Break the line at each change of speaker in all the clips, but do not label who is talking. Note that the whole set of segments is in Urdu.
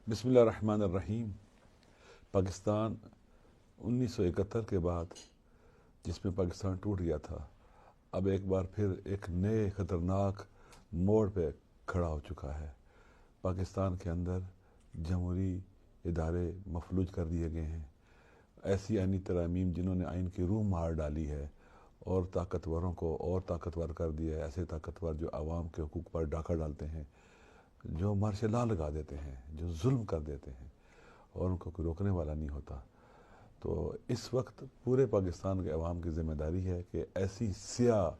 بسم اللہ الرحمن الرحیم۔ پاکستان 1971 کے بعد جس میں پاکستان ٹوٹ گیا تھا، اب ایک بار پھر ایک نئے خطرناک موڑ پہ کھڑا ہو چکا ہے۔ پاکستان کے اندر جمہوری ادارے مفلوج کر دیے گئے ہیں۔ ایسی آئینی ترامیم جنہوں نے آئین کی روح مار ڈالی ہے اور طاقتوروں کو اور طاقتور کر دیا ہے، ایسے طاقتور جو عوام کے حقوق پر ڈاکہ ڈالتے ہیں، جو مارشل لا لگا دیتے ہیں، جو ظلم کر دیتے ہیں اور ان کو کوئی روکنے والا نہیں ہوتا۔ تو اس وقت پورے پاکستان کے عوام کی ذمہ داری ہے کہ ایسی سیاہ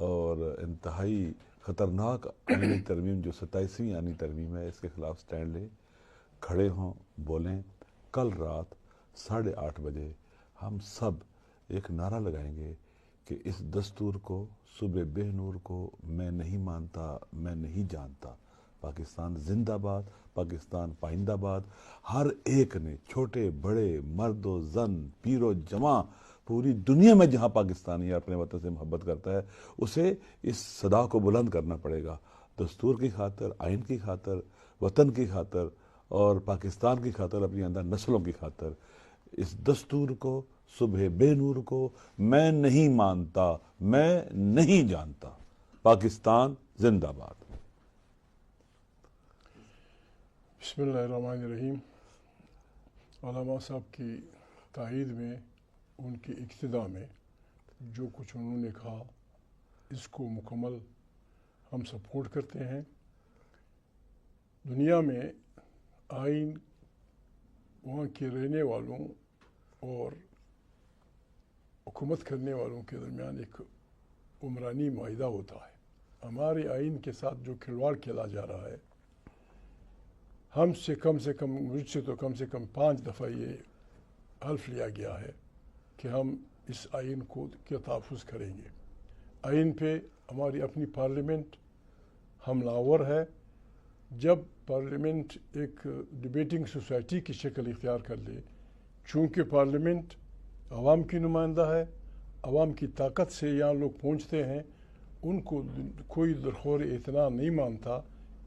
اور انتہائی خطرناک آئینی ترمیم جو 27ویں آئینی ترمیم ہے، اس کے خلاف سٹینڈ لیں، کھڑے ہوں، بولیں۔ کل رات 8:30 بجے ہم سب ایک نعرہ لگائیں گے کہ اس دستور کو، صبح بے نور کو میں نہیں مانتا، میں نہیں جانتا۔ پاکستان زندہ باد، پاکستان پائندہ باد۔ ہر ایک نے، چھوٹے بڑے، مرد و زن، پیر و جوان، پوری دنیا میں جہاں پاکستانی اپنے وطن سے محبت کرتا ہے، اسے اس صدا کو بلند کرنا پڑے گا۔ دستور کی خاطر، آئین کی خاطر، وطن کی خاطر اور پاکستان کی خاطر، اپنی اندر نسلوں کی خاطر اس دستور کو، صبح بے نور کو میں نہیں مانتا، میں نہیں جانتا۔ پاکستان زندہ باد۔
بسم اللہ الرحمن الرحیم۔ علامہ صاحب کی تائید میں، ان کی اقتداء میں جو کچھ انہوں نے کہا، اس کو مکمل ہم سپورٹ کرتے ہیں۔ دنیا میں آئین وہاں کے رہنے والوں اور حکومت کرنے والوں کے درمیان ایک عمرانی معاہدہ ہوتا ہے۔ ہمارے آئین کے ساتھ جو کھلواڑ کھیلا جا رہا ہے، ہم سے کم 5 دفعہ یہ حلف لیا گیا ہے کہ ہم اس آئین کو کے تحفظ کریں گے۔ آئین پہ ہماری اپنی پارلیمنٹ حملہ آور ہے۔ جب پارلیمنٹ ایک ڈیبیٹنگ سوسائٹی کی شکل اختیار کر لے، چونکہ پارلیمنٹ عوام کی نمائندہ ہے، عوام کی طاقت سے یہاں لوگ پہنچتے ہیں، ان کو کوئی درخور اعتنا نہیں مانتا،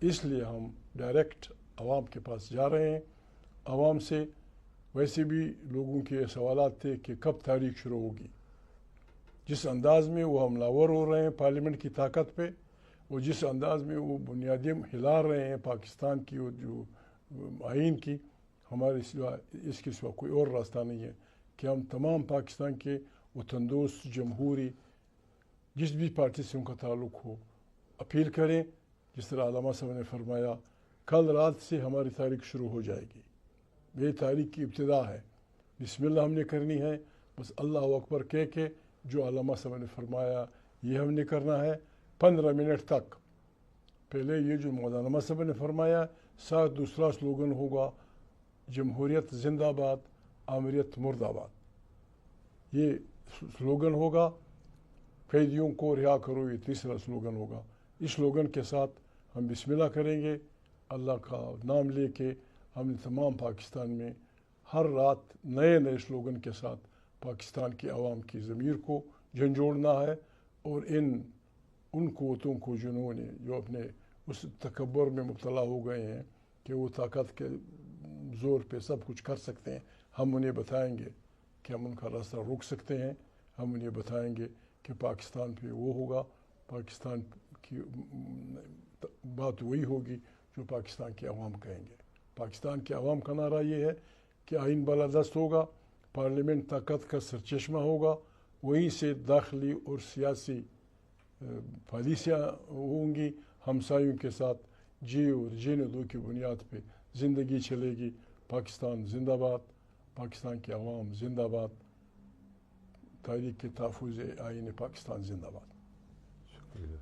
اس لیے ہم ڈائریکٹ عوام کے پاس جا رہے ہیں۔ عوام سے ویسے بھی لوگوں کے سوالات تھے کہ کب تاریخ شروع ہوگی۔ جس انداز میں وہ حملہ آور ہو رہے ہیں پارلیمنٹ کی طاقت پہ، اور جس انداز میں وہ بنیادیں ہلا رہے ہیں پاکستان کی اور جو آئین کی، ہمارے سوا اس کے سوا کوئی اور راستہ نہیں ہے کہ ہم تمام پاکستان کے وطن دوست جمہوری جس بھی پارٹی سے ان کا تعلق ہو اپیل کریں۔ جس طرح علامہ صاحب نے فرمایا، کل رات سے ہماری تاریخ شروع ہو جائے گی۔ یہ تاریخ کی ابتدا ہے۔ بسم اللہ ہم نے کرنی ہے، بس اللہ اکبر کہہ کے جو علامہ صاحب نے فرمایا یہ ہم نے کرنا ہے 15 منٹ تک۔ پہلے یہ جو مولانا صاحب نے فرمایا، ساتھ دوسرا سلوگن ہوگا جمہوریت زندہ باد، آمریت مرد آباد۔ یہ سلوگن ہوگا۔ قیدیوں کو رہا کرو، یہ تیسرا سلوگن ہوگا۔ اس سلوگن کے ساتھ ہم بسم اللہ کریں گے، اللہ کا نام لے کے۔ ہم نے تمام پاکستان میں ہر رات نئے سلوگن کے ساتھ پاکستان کے عوام کی ضمیر کو جھنجھوڑنا ہے، اور ان قوتوں کو جنہوں نے جو اپنے اس تکبر میں مبتلا ہو گئے ہیں کہ وہ طاقت کے زور پہ سب کچھ کر سکتے ہیں، ہم انہیں بتائیں گے کہ ہم ان کا راستہ روک سکتے ہیں۔ ہم انہیں بتائیں گے کہ پاکستان پہ وہ ہوگا، پاکستان کی بات وہی ہوگی جو پاکستان کے عوام کہیں گے۔ پاکستان کے عوام کا نعرہ یہ ہے کہ آئین بالادست ہوگا، پارلیمنٹ طاقت کا سرچشمہ ہوگا، وہیں سے داخلی اور سیاسی پالیسیاں ہوں گی، ہمسایوں کے ساتھ جی اور جینے دو کی بنیاد پہ زندگی چلے گی۔ پاکستان زندہ باد، پاکستان کے عوام زندہ باد، تاریخ کے تحفظ آئین پاکستان زندہ باد۔
شکریہ۔